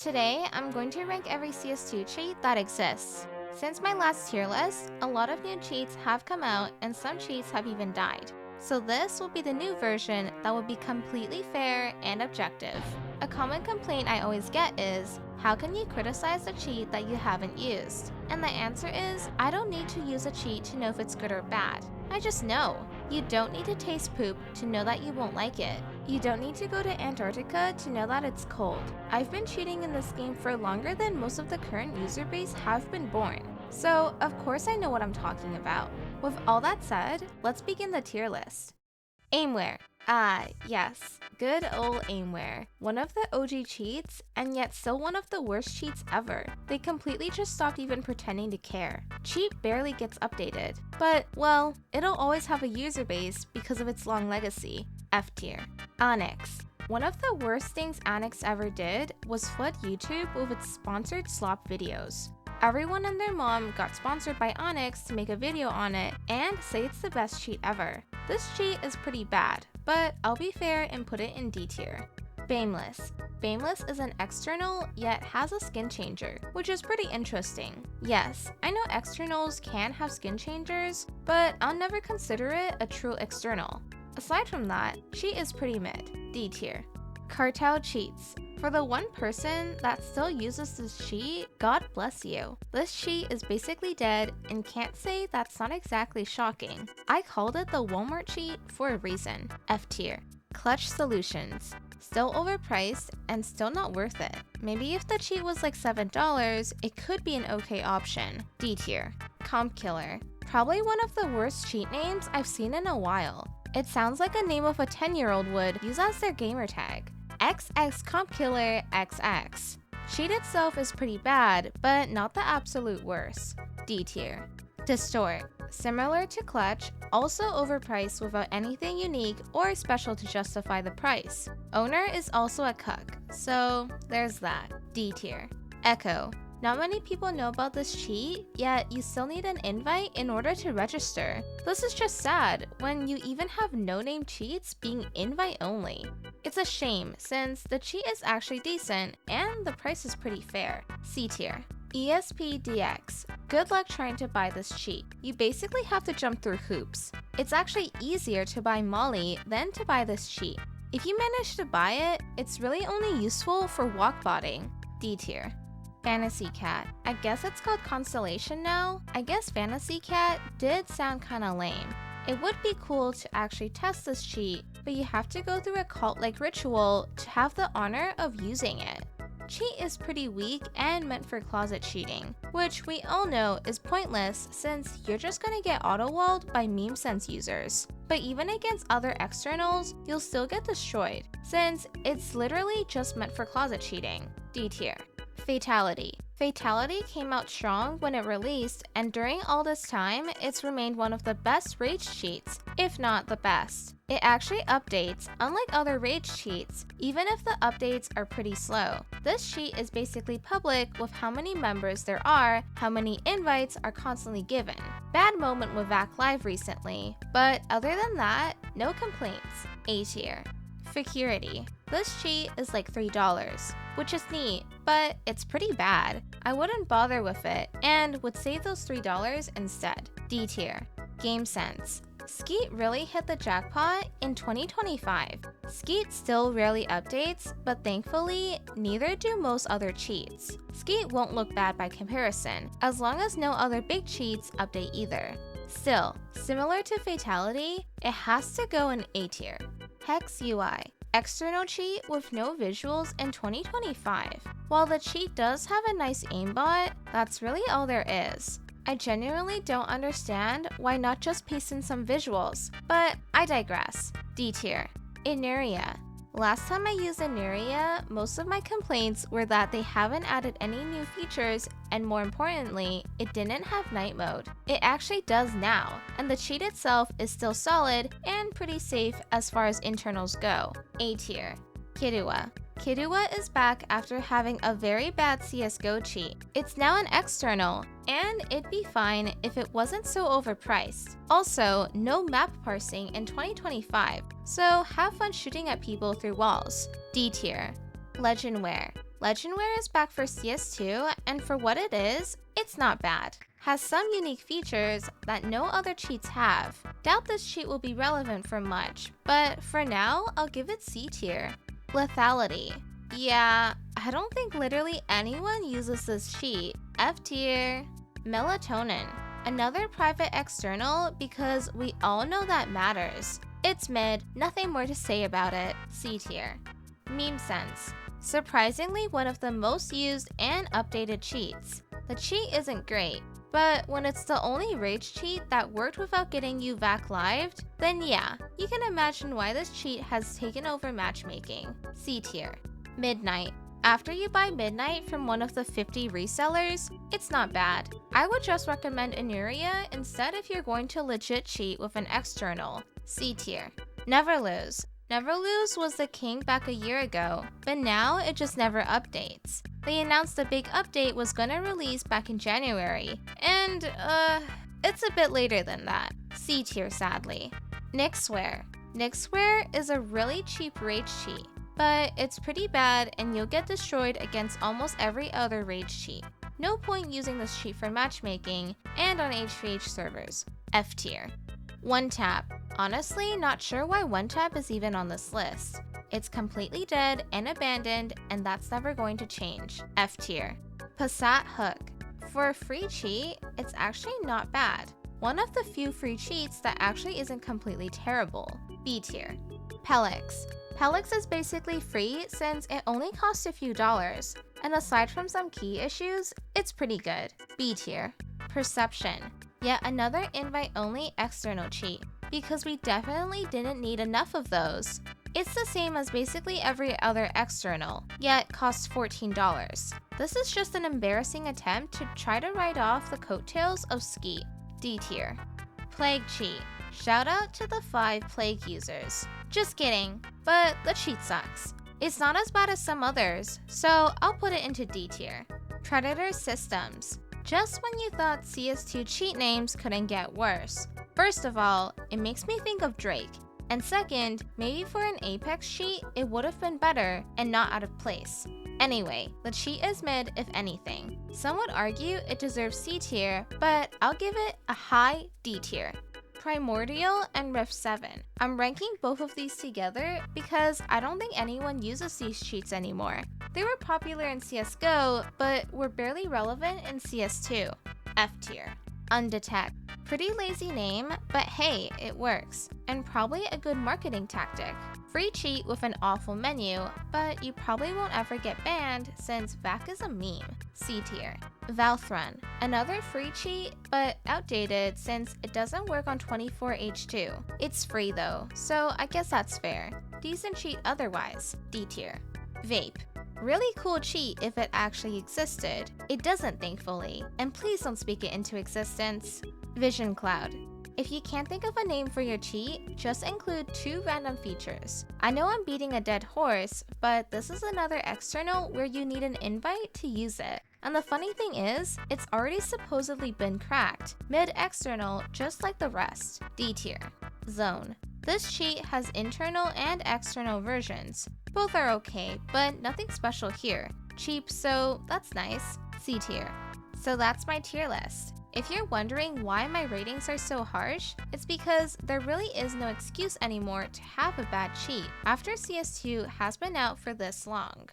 Today, I'm going to rank every CS2 cheat that exists. Since my last tier list, a lot of new cheats have come out and some cheats have even died. So this will be the new version that will be completely fair and objective. A common complaint I always get is, how can you criticize a cheat that you haven't used? And the answer is, I don't need to use a cheat to know if it's good or bad. I just know. You don't need to taste poop to know that you won't like it. You don't need to go to Antarctica to know that it's cold. I've been cheating in this game for longer than most of the current user base have been born. So, of course I know what I'm talking about. With all that said, let's begin the tier list. Aimware. Ah, yes. Good old aimware. One of the OG cheats, and yet still one of the worst cheats ever. They completely just stopped even pretending to care. Cheat barely gets updated. But, well, it'll always have a user base because of its long legacy. F tier. Onyx. One of the worst things Onyx ever did was flood YouTube with its sponsored slop videos. Everyone and their mom got sponsored by Onyx to make a video on it and say it's the best cheat ever. This cheat is pretty bad, but I'll be fair and put it in D tier. Bameless. Bameless is an external, yet has a skin changer, which is pretty interesting. Yes, I know externals can have skin changers, but I'll never consider it a true external. Aside from that, cheat is pretty mid, D tier. Cartel cheats. For the one person that still uses this cheat, God bless you. This cheat is basically dead and can't say that's not exactly shocking. I called it the Walmart cheat for a reason. F tier. Clutch solutions. Still overpriced and still not worth it. Maybe if the cheat was like $7, it could be an okay option. D tier. Comp killer. Probably one of the worst cheat names I've seen in a while. It sounds like a name of a 10-year-old would use as their gamer tag. XX Comp Killer XX. Cheat itself is pretty bad, but not the absolute worst. D tier. Distort. Similar to Clutch, also overpriced without anything unique or special to justify the price. Owner is also a cuck, so there's that. D tier. Echo. Not many people know about this cheat, yet you still need an invite in order to register. This is just sad, when you even have no-name cheats being invite only. It's a shame, since the cheat is actually decent, and the price is pretty fair. C tier. ESPDX. Good luck trying to buy this cheat. You basically have to jump through hoops. It's actually easier to buy Molly than to buy this cheat. If you manage to buy it, it's really only useful for walkbotting. D tier. Fantasy Cat. I guess it's called Constellation now. I guess Fantasy Cat did sound kinda lame. It would be cool to actually test this cheat, but you have to go through a cult-like ritual to have the honor of using it. Cheat is pretty weak and meant for closet cheating, which we all know is pointless since you're just gonna get auto-walled by meme sense users. But even against other externals, you'll still get destroyed, since it's literally just meant for closet cheating. D tier. Fatality. Fatality came out strong when it released, and during all this time, it's remained one of the best rage cheats, if not the best. It actually updates, unlike other rage cheats, even if the updates are pretty slow. This cheat is basically public with how many members there are, how many invites are constantly given. Bad moment with VAC Live recently, but other than that, no complaints. A tier. Security. This cheat is like $3, which is neat, but it's pretty bad. I wouldn't bother with it, and would save those $3 instead. D tier. Game Sense. Skeet really hit the jackpot in 2025. Skeet still rarely updates, but thankfully, neither do most other cheats. Skeet won't look bad by comparison, as long as no other big cheats update either. Still, similar to Fatality, it has to go in A tier. Hex UI. External cheat with no visuals in 2025. While the cheat does have a nice aimbot, that's really all there is. I genuinely don't understand why not just paste in some visuals, but I digress. D tier. Inuria. Last time I used Inuria, most of my complaints were that they haven't added any new features, and more importantly, it didn't have night mode. It actually does now, and the cheat itself is still solid and pretty safe as far as internals go. A tier. Kirua. Kirua is back after having a very bad CSGO cheat. It's now an external, and it'd be fine if it wasn't so overpriced. Also, no map parsing in 2025, so have fun shooting at people through walls. D tier. Legendware. Legendware is back for CS2, and for what it is, it's not bad. Has some unique features that no other cheats have. Doubt this cheat will be relevant for much, but for now, I'll give it C tier. Lethality. Yeah, I don't think literally anyone uses this cheat. F tier. Melatonin. Another private external because we all know that matters. It's mid, nothing more to say about it. C tier. Meme sense. Surprisingly one of the most used and updated cheats. The cheat isn't great, but when it's the only rage cheat that worked without getting you vac-lived, then yeah, you can imagine why this cheat has taken over matchmaking. C tier. Midnight. After you buy Midnight from one of the 50 resellers, it's not bad. I would just recommend Inuria instead if you're going to legit cheat with an external. C tier. Never Lose. Never Lose was the king back a year ago, but now it just never updates. They announced the big update was gonna release back in January, and it's a bit later than that. C tier sadly. Nixware. Nixware is a really cheap rage cheat, but it's pretty bad and you'll get destroyed against almost every other rage cheat. No point using this cheat for matchmaking and on H3H servers. F tier. One Tap. Honestly, not sure why One Tap is even on this list. It's completely dead and abandoned, and that's never going to change. F tier. Passat Hook. For a free cheat, it's actually not bad. One of the few free cheats that actually isn't completely terrible. B tier. Pelix. Pelix is basically free since it only costs a few dollars, and aside from some key issues, it's pretty good. B tier. Perception. Yet another invite-only external cheat, because we definitely didn't need enough of those. It's the same as basically every other external, yet costs $14. This is just an embarrassing attempt to try to write off the coattails of Skeet. D tier. Plague Cheat. Shout out to the 5 Plague users. Just kidding, but the cheat sucks. It's not as bad as some others, so I'll put it into D tier. Predator Systems. Just when you thought CS2 cheat names couldn't get worse. First of all, it makes me think of Drake. And second, maybe for an Apex cheat, it would have been better and not out of place. Anyway, the cheat is mid if anything. Some would argue it deserves C tier, but I'll give it a high D tier. Primordial and Rift 7. I'm ranking both of these together because I don't think anyone uses these cheats anymore. They were popular in CSGO, but were barely relevant in CS2. F tier. Undetect. Pretty lazy name, but hey, it works. And probably a good marketing tactic. Free cheat with an awful menu, but you probably won't ever get banned since VAC is a meme. C tier. Valthrun. Another free cheat, but outdated since it doesn't work on 24H2. It's free though, so I guess that's fair. Decent cheat otherwise. D tier. Vape. Really cool cheat if it actually existed. It doesn't, thankfully, and please don't speak it into existence. Vision Cloud. If you can't think of a name for your cheat, just include 2 random features. I know I'm beating a dead horse, but this is another external where you need an invite to use it. And the funny thing is, it's already supposedly been cracked. Mid-external, just like the rest. D tier. Zone. This cheat has internal and external versions. Both are okay, but nothing special here. Cheap, so that's nice. C tier. So that's my tier list. If you're wondering why my ratings are so harsh, it's because there really is no excuse anymore to have a bad cheat after CS2 has been out for this long.